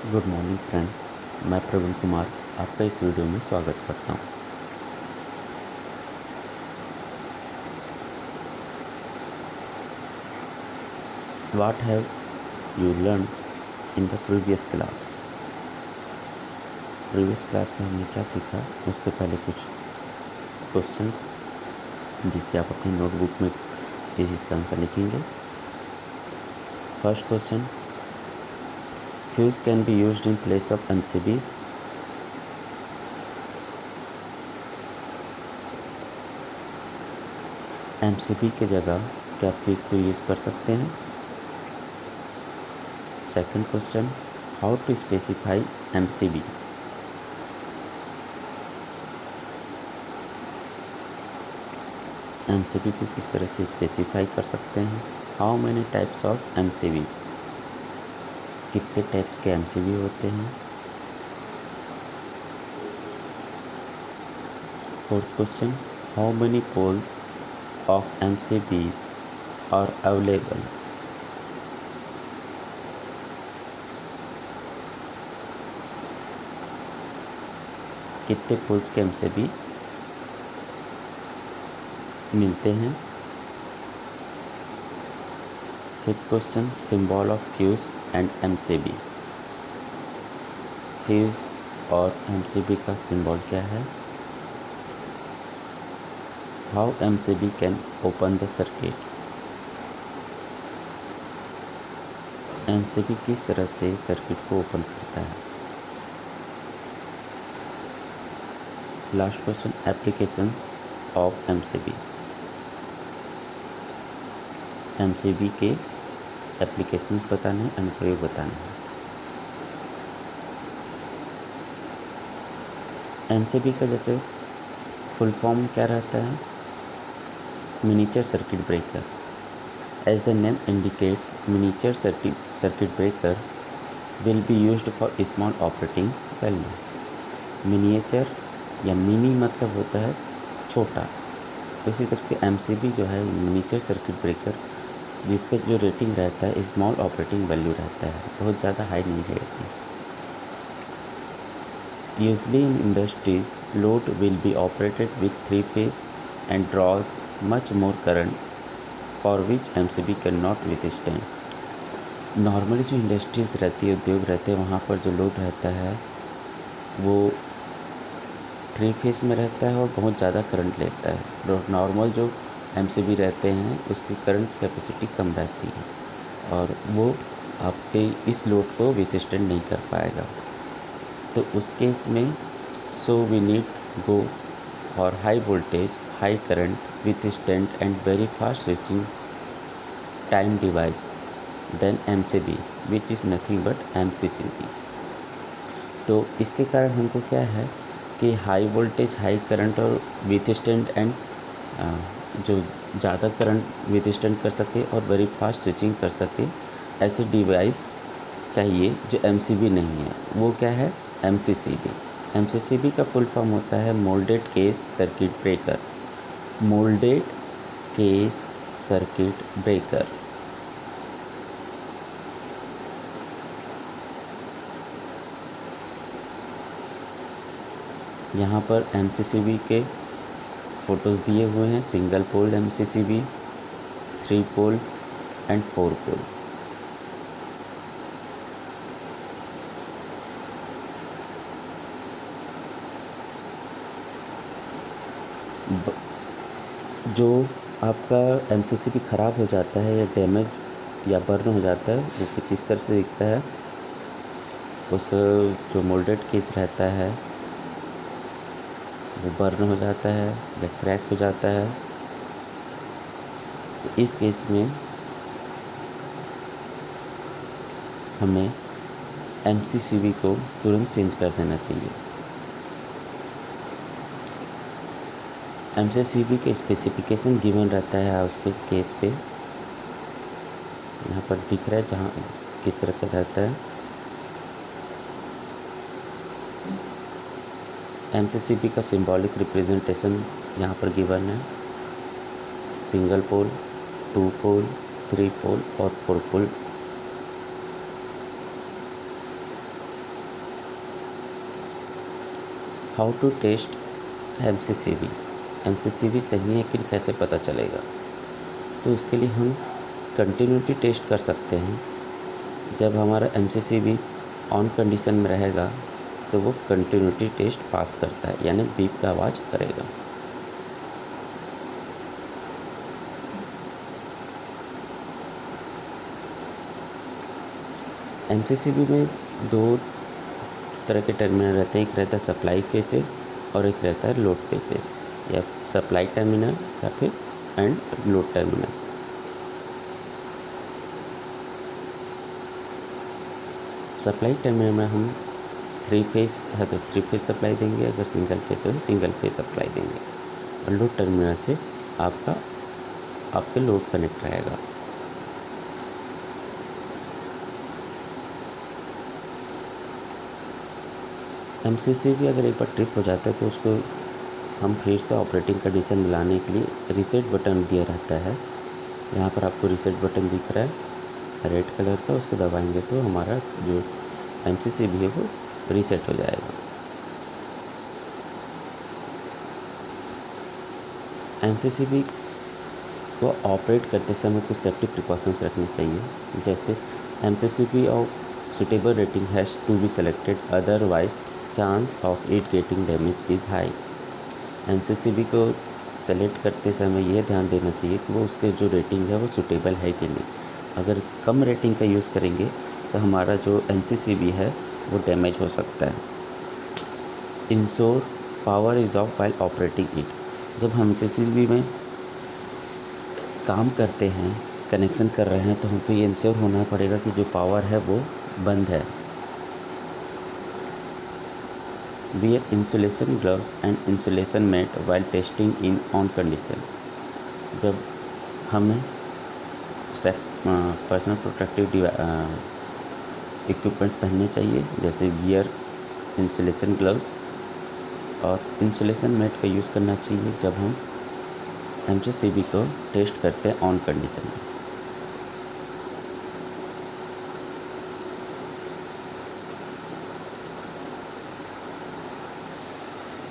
Good morning friends. मैं प्रवीण कुमार आपका इस वीडियो में स्वागत करता हूं। What have you learn in the previous class. Previous class में हमने क्या सीखा, उसके पहले कुछ क्वेश्चंस जिससे आप अपनी नोटबुक में इसका आंसर लिखेंगे। First question, fuse can be used in place of MCBs. MCB के जगह क्या फ्यूज को यूज़ कर सकते हैं। Second question, how to specify MCB. MCB को किस तरह से स्पेसिफाई कर सकते हैं। How many types of MCBs, कितने टाइप्स के एमसीबी होते हैं। Fourth question, how many poles of MCBs are available. कितने पोल्स के एमसीबी मिलते हैं। Fifth question, symbol of fuse and MCB. Fuse और एमसीबी का सिंबल क्या है। How MCB can open the circuit. MCB किस तरह से सर्किट को ओपन करता है। Last question, applications of MCB. MCB के एप्लीकेशंस बताने हैं, अनुप्रयोग बताने हैं। एमसीबी का जैसे फुल फॉर्म क्या रहता है, miniature circuit breaker. As the name indicates, miniature circuit breaker will be used for small operating value. Miniature या मिनी मतलब होता है छोटा, उसी तरह के एमसीबी जो है मिनीचर सर्किट ब्रेकर, जिसका जो रेटिंग रहता है स्मॉल ऑपरेटिंग वैल्यू रहता है, बहुत ज़्यादा हाई नहीं रहती। Usually in industries load will be operated with 3 phase and draws much more current for which MCB can not withstand. Normally जो इंडस्ट्रीज रहती है, उद्योग रहते हैं, वहाँ पर जो लोड रहता है वो 3 फेज में रहता है और बहुत ज़्यादा करंट लेता है। नॉर्मल जो एमसीबी रहते हैं उसकी करंट कैपेसिटी कम रहती है और वो आपके इस लोड को विथस्टैंड नहीं कर पाएगा। तो उस केस में we need go for high voltage, high current withstand and very fast switching time device then MCB which is nothing but MCCB. तो इसके कारण हमको क्या है कि हाई वोल्टेज, हाई करंट और विथस्टैंड एंड जो ज़्यादा करंट विथस्टैंड कर सके और वेरी फास्ट स्विचिंग कर सके, ऐसे डिवाइस चाहिए जो एमसीबी नहीं है। वो क्या है, एमसीसीबी। एमसीसीबी का फुल फॉर्म होता है moulded case circuit breaker. Moulded case circuit breaker. यहाँ पर एमसीसीबी के फोटोज़ दिए हुए हैं, single pole MCCB, 3 pole and 4 pole. जो आपका एमसीसीबी ख़राब हो जाता है या डैमेज या बर्न हो जाता है, वो कुछ इस तरह से दिखता है। उसका जो मोल्डेड केस रहता है वो बर्न हो जाता है या क्रैक हो जाता है। तो इस केस में हमें एमसीसीबी को तुरंत चेंज कर देना चाहिए। एमसीसीबी के स्पेसिफिकेशन गिवन रहता है उसके केस पे, यहाँ पर दिख रहा है जहाँ किस तरह का रहता है। एमसीसीबी का सिंबॉलिक रिप्रेजेंटेशन यहाँ पर गिवन है, सिंगल पोल, 2 पोल, 3 पोल और 4 pole. How to test MCCB। MCCB सही है कि कैसे पता चलेगा? तो उसके लिए हम कंटिन्यूटी टेस्ट कर सकते हैं। जब हमारा MCCB ऑन कंडीशन में रहेगा तो वो कंटिन्यूटी टेस्ट पास करता है, यानी बीप का आवाज़ करेगा। MCCB में दो तरह के टर्मिनल रहते हैं, एक रहता है सप्लाई फेसेस और एक रहता है लोड फेसेस, या सप्लाई टर्मिनल या फिर and load terminal. Supply terminal में हम 3 फेस है तो 3 फेस सप्लाई देंगे, अगर सिंगल फेस है तो सिंगल फेस सप्लाई देंगे, और लोड टर्मिनल से आपके लोड कनेक्ट रहेगा। MCCB अगर एक बार ट्रिप हो जाता है तो उसको हम फिर से ऑपरेटिंग कंडीशन में लाने के लिए रीसेट बटन दिया रहता है। यहाँ पर आपको रीसेट बटन दिख रहा है रेड कलर का, उसको दबाएंगे तो हमारा जो MCCB है वो रीसेट हो जाएगा। MCCB को ऑपरेट करते समय कुछ सेफ्टी प्रिकॉशंस रखने चाहिए, जैसे MCCB of suitable rating has to be selected, otherwise chance of it getting damage is high. MCCB को सेलेक्ट करते समय यह ध्यान देना चाहिए कि वो उसके जो रेटिंग है वो सुटेबल है कि नहीं। अगर कम रेटिंग का यूज़ करेंगे तो हमारा जो MCCB है वो डैमेज हो सकता है। Ensure power is of while operating it. जब हम MCCB में काम करते हैं, कनेक्शन कर रहे हैं, तो हमको ये इंश्योर होना पड़ेगा कि जो पावर है वो बंद है। Wear insulation gloves and insulation mat while testing in on condition. जब हमें पर्सनल प्रोटेक्टिव इक्विपमेंट्स पहनने चाहिए, जैसे वियर इंसुलेशन ग्लव्स और इंसुलेशन मैट का यूज़ करना चाहिए जब हम MCCB को टेस्ट करते हैं ऑन कंडीशन में।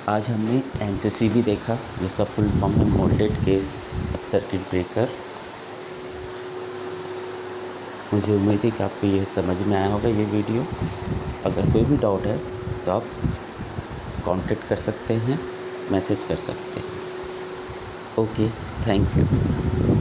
आज हमने MCCB देखा, जिसका फुल फॉर्म है मोल्डेड केस सर्किट ब्रेकर। मुझे उम्मीद है कि आपको ये समझ में आया होगा ये वीडियो। अगर कोई भी डाउट है तो आप कांटेक्ट कर सकते हैं, मैसेज कर सकते हैं। Okay, thank you.